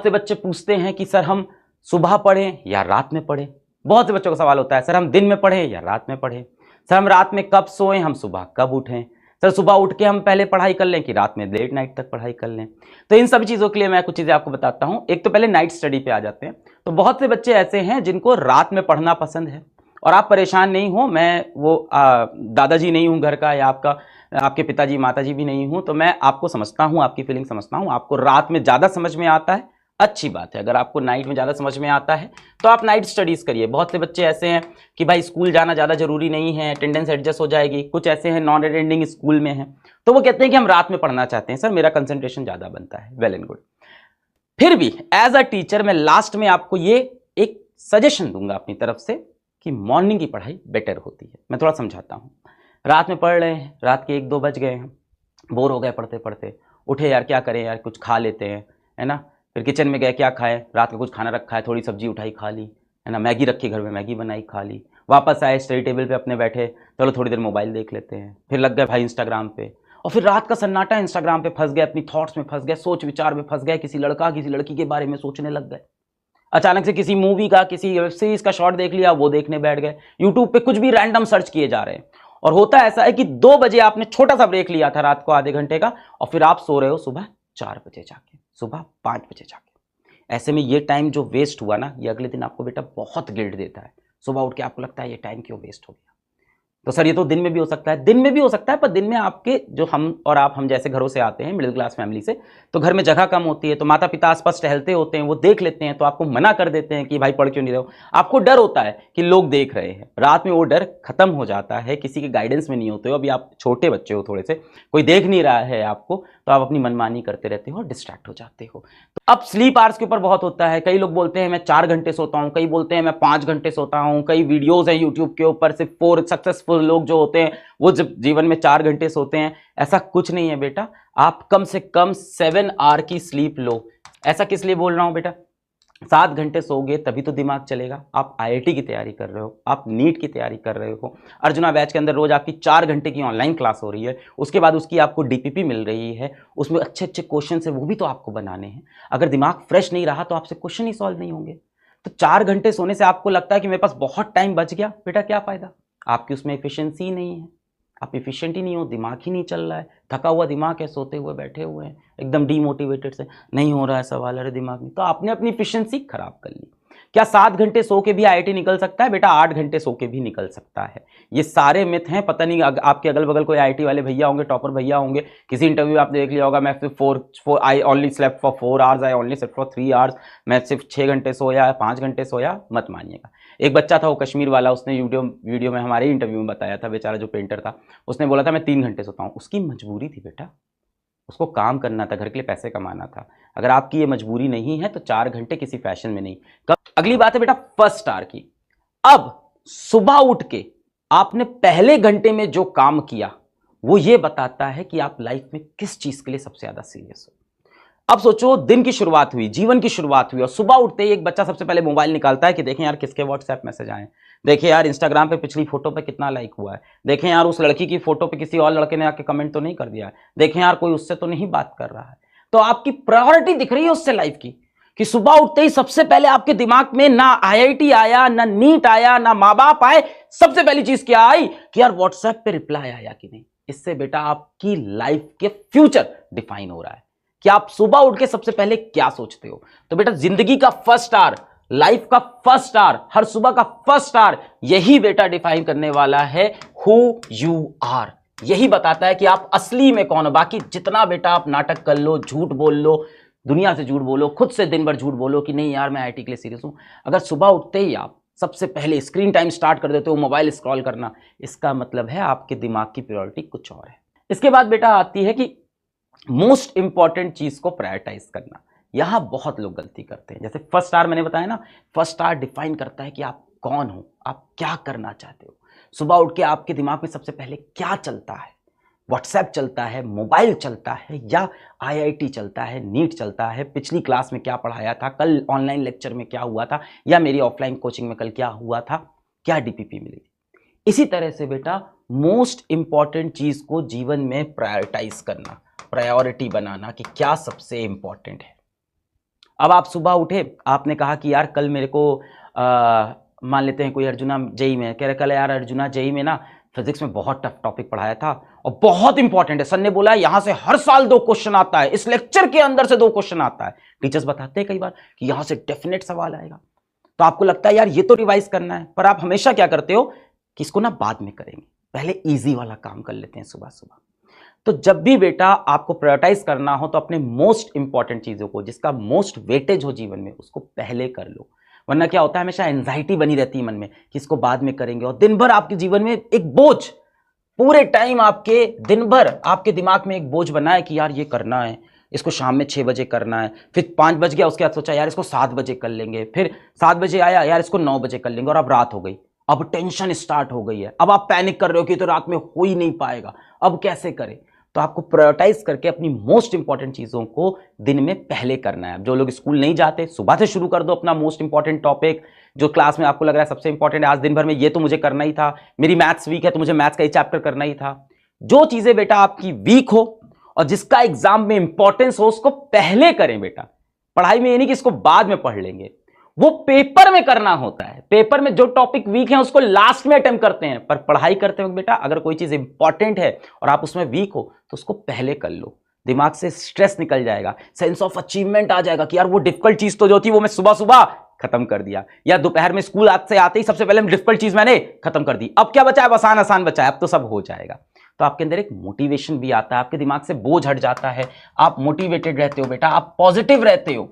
से बच्चे पूछते हैं कि सर हम सुबह पढ़ें या रात में पढ़ें। बहुत से बच्चों का सवाल होता है सर हम दिन में पढ़ें या रात में पढ़ें, सर हम रात में कब सोएं, हम सुबह कब उठें, सर सुबह उठ के हम पहले पढ़ाई कर लें कि रात में लेट नाइट तक पढ़ाई कर लें। तो इन सभी चीज़ों के लिए मैं कुछ चीज़ें आपको बताता हूं। एक तो पहले नाइट स्टडी पे आ जाते हैं। तो बहुत से बच्चे ऐसे हैं जिनको रात में पढ़ना पसंद है, और आप परेशान नहीं हो, मैं वो दादाजी नहीं हूँ घर का, या आपके पिताजी माताजी भी नहीं हूँ, तो मैं आपको समझता हूँ, आपकी फीलिंग समझता हूँ। आपको रात में ज़्यादा समझ में आता है, अच्छी बात है। अगर आपको नाइट में ज़्यादा समझ में आता है तो आप नाइट स्टडीज़ करिए। बहुत से बच्चे ऐसे हैं कि भाई स्कूल जाना ज़्यादा जरूरी नहीं है, अटेंडेंस एडजस्ट हो जाएगी। कुछ ऐसे हैं नॉन अटेंडिंग स्कूल में हैं, तो वो कहते हैं कि हम रात में पढ़ना चाहते हैं, सर मेरा कंसंट्रेशन ज़्यादा बनता है। Well and good. फिर भी एज अ टीचर मैं लास्ट में आपको ये एक सजेशन दूंगा अपनी तरफ से कि मॉर्निंग की पढ़ाई बेटर होती है। मैं थोड़ा समझाता हूँ। रात में पढ़ रहे हैं, रात के 1-2 बज गए हैं, बोर हो गए पढ़ते पढ़ते, उठे यार क्या करें यार, कुछ खा लेते हैं, है ना। फिर किचन में गए, क्या खाए, रात का कुछ खाना रखा है, थोड़ी सब्जी उठाई खा ली, है ना, मैगी रखी घर में, मैगी बनाई खा ली। वापस आए स्टडी टेबल पे अपने बैठे, चलो थोड़ी देर मोबाइल देख लेते हैं, फिर लग गए भाई इंस्टाग्राम पे, और फिर रात का सन्नाटा इंस्टाग्राम पे फंस गए, अपनी थॉट्स में फंस गए, सोच विचार में फंस गए, किसी लड़का किसी लड़की के बारे में सोचने लग गए। अचानक से किसी मूवी का, किसी वेब सीरीज का शॉर्ट देख लिया, वो देखने बैठ गए। यूट्यूब पे कुछ भी रैंडम सर्च किए जा रहे हैं। और होता ऐसा है कि 2 बजे आपने छोटा सा ब्रेक लिया था रात को आधे घंटे का, और फिर आप सो रहे हो सुबह 4 बजे जाके, सुबह 5 बजे जाके। ऐसे में ये टाइम जो वेस्ट हुआ ना, ये अगले दिन आपको बेटा बहुत गिल्ट देता है। सुबह उठ के आपको लगता है ये टाइम क्यों वेस्ट हो गया। तो सर ये तो दिन में भी हो सकता है, दिन में भी हो सकता है, पर दिन में आपके जो हम और आप, हम जैसे घरों से आते हैं मिडिल क्लास फैमिली से, तो घर में जगह कम होती है, तो माता पिता आसपास टहलते होते हैं, वो देख लेते हैं, तो आपको मना कर देते हैं कि भाई पढ़ क्यों नहीं रहे हो। आपको डर होता है कि लोग देख रहे हैं। रात में वो डर खत्म हो जाता है, किसी के गाइडेंस में नहीं होते हो, अभी आप छोटे बच्चे हो थोड़े से, कोई देख नहीं रहा है आपको, तो आप अपनी मनमानी करते रहते हो और डिस्ट्रैक्ट हो जाते हो। तो अब स्लीप आवर्स के ऊपर बहुत होता है। कई लोग बोलते हैं मैं 4 घंटे सोता हूँ, कई बोलते हैं मैं 5 घंटे सोता हूँ। कई वीडियोज हैं यूट्यूब के ऊपर, सिर्फ 4 सक्सेसफुल लोग जो होते हैं वो जब जीवन में 4 घंटे सोते हैं। ऐसा कुछ नहीं है बेटा, आप कम से कम 7 आवर की स्लीप लो। ऐसा किस लिए बोल रहा हूं बेटा, 7 घंटे सोओगे तभी तो दिमाग चलेगा। आप आईआईटी की तैयारी कर रहे हो, आप नीट की तैयारी कर रहे हो, अर्जुना बैच के अंदर रोज आपकी 4 घंटे की ऑनलाइन क्लास हो रही है, उसके बाद उसकी आपको डीपीपी मिल रही है, उसमें अच्छे अच्छे क्वेश्चन है, वो भी तो आपको बनाने हैं। अगर दिमाग फ्रेश नहीं रहा तो आपसे क्वेश्चन ही सॉल्व नहीं होंगे। तो 4 घंटे सोने से आपको लगता है कि मेरे पास बहुत टाइम बच गया, बेटा क्या फायदा, आपकी उसमें एफिशिएंसी नहीं है, आप एफिशिएंट ही नहीं हो, दिमाग ही नहीं चल रहा है, थका हुआ दिमाग है, सोते हुए बैठे हुए हैं, एकदम डीमोटिवेटेड से, नहीं हो रहा है सवाल अरे दिमाग में, तो आपने अपनी एफिशिएंसी खराब कर ली। क्या 7 घंटे सो के भी आईआईटी निकल सकता है? बेटा 8 घंटे सो के भी निकल सकता है। ये सारे मिथ हैं। पता नहीं आपके अगल बगल कोई आईआईटी वाले भैया होंगे, टॉपर भैया होंगे, किसी इंटरव्यू में आपने देख लिया होगा, मैं सिर्फ I only slept for 4 hours, I only slept for 3 hours, मैं सिर्फ 6 घंटे सोया, 5 घंटे सोया। मत मानिएगा। एक बच्चा था वो कश्मीर वाला, उसने वीडियो में हमारे इंटरव्यू में बताया था, बेचारा जो पेंटर था, उसने बोला था मैं 3 घंटे सोता हूँ। उसकी मजबूरी थी बेटा, उसको काम करना था, घर के लिए पैसे कमाना था। अगर आपकी ये मजबूरी नहीं है तो 4 घंटे किसी फैशन में नहीं। अगली बात है बेटा फर्स्ट आवर की। अब सुबह उठ के आपने पहले घंटे में जो काम किया वो ये बताता है कि आप लाइफ में किस चीज के लिए सबसे ज्यादा सीरियस हो। अब सोचो, दिन की शुरुआत हुई, जीवन की शुरुआत हुई, और सुबह उठते ही एक बच्चा सबसे पहले मोबाइल निकालता है कि देखें यार किसके व्हाट्सएप मैसेज आए, देखें यार इंस्टाग्राम पे पिछली फोटो पे कितना लाइक हुआ है, देखें यार उस लड़की की फोटो पे किसी और लड़के ने आके कमेंट तो नहीं कर दिया है, देखें यार कोई उससे तो नहीं बात कर रहा है। तो आपकी प्रायोरिटी दिख रही है उससे लाइफ की, कि सुबह उठते ही सबसे पहले आपके दिमाग में ना आईआईटी आया, ना नीट आया, ना माँ बाप आए, सबसे पहली चीज क्या आई कि यार व्हाट्सएप पे रिप्लाई आया कि नहीं। इससे बेटा आपकी लाइफ के फ्यूचर डिफाइन हो रहा है कि आप सुबह उठ के सबसे पहले क्या सोचते हो। तो बेटा जिंदगी का फर्स्ट आवर, लाइफ का फर्स्ट आवर, हर सुबह का फर्स्ट आवर, यही बेटा डिफाइन करने वाला है हु यू आर। यही बताता है कि आप असली में कौन हो। बाकी जितना बेटा आप नाटक कर लो, झूठ बोल लो, दुनिया से झूठ बोलो, खुद से दिन भर झूठ बोलो कि नहीं यार मैं आईआईटी के लिए सीरियस हूं, अगर सुबह उठते ही आप सबसे पहले स्क्रीन टाइम स्टार्ट कर देते हो मोबाइल स्क्रॉल करना, इसका मतलब है आपके दिमाग की प्रायोरिटी कुछ और है। इसके बाद बेटा आती है कि मोस्ट इंपॉर्टेंट चीज को प्रायोरिटाइज करना। यहां बहुत लोग गलती करते हैं। जैसे फर्स्ट आवर मैंने बताया ना, फर्स्ट आवर डिफाइन करता है कि आप कौन हो, आप क्या करना चाहते हो। सुबह उठ के आपके दिमाग में सबसे पहले क्या चलता है, व्हाट्सएप चलता है, मोबाइल चलता है, या आईआईटी चलता है, नीट चलता है, पिछली क्लास में क्या पढ़ाया था, कल ऑनलाइन लेक्चर में क्या हुआ था, या मेरी ऑफलाइन कोचिंग में कल क्या हुआ था, क्या डीपीपी मिली थी। इसी तरह से बेटा मोस्ट इंपॉर्टेंट चीज को जीवन में प्रायोरिटाइज करना, प्रायोरिटी बनाना कि क्या सबसे इंपॉर्टेंट है। अब आप सुबह उठे, आपने कहा कि यार कल मेरे को मान लेते हैं कोई अर्जुना जेई में कह रहे, कल यार अर्जुना जेई में ना फिजिक्स में बहुत टफ टॉपिक पढ़ाया था और बहुत इंपॉर्टेंट है, सर ने बोला यहां से हर साल 2 क्वेश्चन आता है, इस लेक्चर के अंदर से 2 क्वेश्चन आता है। टीचर्स बताते हैं कई बार कि यहां से डेफिनेट सवाल आएगा, तो आपको लगता है यार ये तो रिवाइज करना है, पर आप हमेशा क्या करते हो कि इसको ना बाद में करेंगे, पहले इजी वाला काम कर लेते हैं सुबह सुबह। तो जब भी बेटा आपको प्रायोरिटाइज करना हो तो अपने मोस्ट इंपॉर्टेंट चीजों को, जिसका मोस्ट वेटेज हो जीवन में, उसको पहले कर लो। वरना क्या होता है, हमेशा एंजाइटी बनी रहती है मन में कि इसको बाद में करेंगे, और दिन भर आपके जीवन में एक बोझ, पूरे टाइम आपके दिन भर आपके दिमाग में एक बोझ बना है कि यार ये करना है, इसको शाम में 6 बजे करना है, फिर 5 बज गया, उसके बाद सोचा यार इसको 7 बजे कर लेंगे, फिर 7 बजे आया यार इसको 9 बजे कर लेंगे, और अब रात हो गई, अब टेंशन स्टार्ट हो गई है, अब आप पैनिक कर रहे हो कि तो रात में हो ही नहीं पाएगा, अब कैसे करें। तो आपको प्रायोरिटाइज करके अपनी मोस्ट इंपॉर्टेंट चीजों को दिन में पहले करना है। जो लोग स्कूल नहीं जाते, सुबह से शुरू कर दो अपना मोस्ट इंपॉर्टेंट टॉपिक, जो क्लास में आपको लग रहा है सबसे इंपॉर्टेंट है, आज दिन भर में ये तो मुझे करना ही था, मेरी मैथ्स वीक है तो मुझे मैथ्स का ही चैप्टर करना ही था। जो चीजें बेटा आपकी वीक हो और जिसका एग्जाम में इंपॉर्टेंस हो, उसको पहले करें बेटा। पढ़ाई में ये नहीं कि इसको बाद में पढ़ लेंगे, वो पेपर में करना होता है। पेपर में जो टॉपिक वीक है उसको लास्ट में अटेम्प्ट करते हैं, पर पढ़ाई करते वक्त बेटा अगर कोई चीज इंपॉर्टेंट है और आप उसमें वीक हो तो उसको पहले कर लो, दिमाग से स्ट्रेस निकल जाएगा, सेंस ऑफ अचीवमेंट आ जाएगा कि यार वो डिफिकल्ट चीज तो जो थी वो मैं सुबह सुबह खत्म कर दिया, या दोपहर में स्कूल से आते ही सबसे पहले डिफिकल्ट चीज मैंने खत्म कर दी, अब क्या बचा है, आसान आसान बचा है, अब तो सब हो जाएगा। तो आपके अंदर एक मोटिवेशन भी आता है, आपके दिमाग से बोझ हट जाता है, आप मोटिवेटेड रहते हो बेटा, आप पॉजिटिव रहते हो।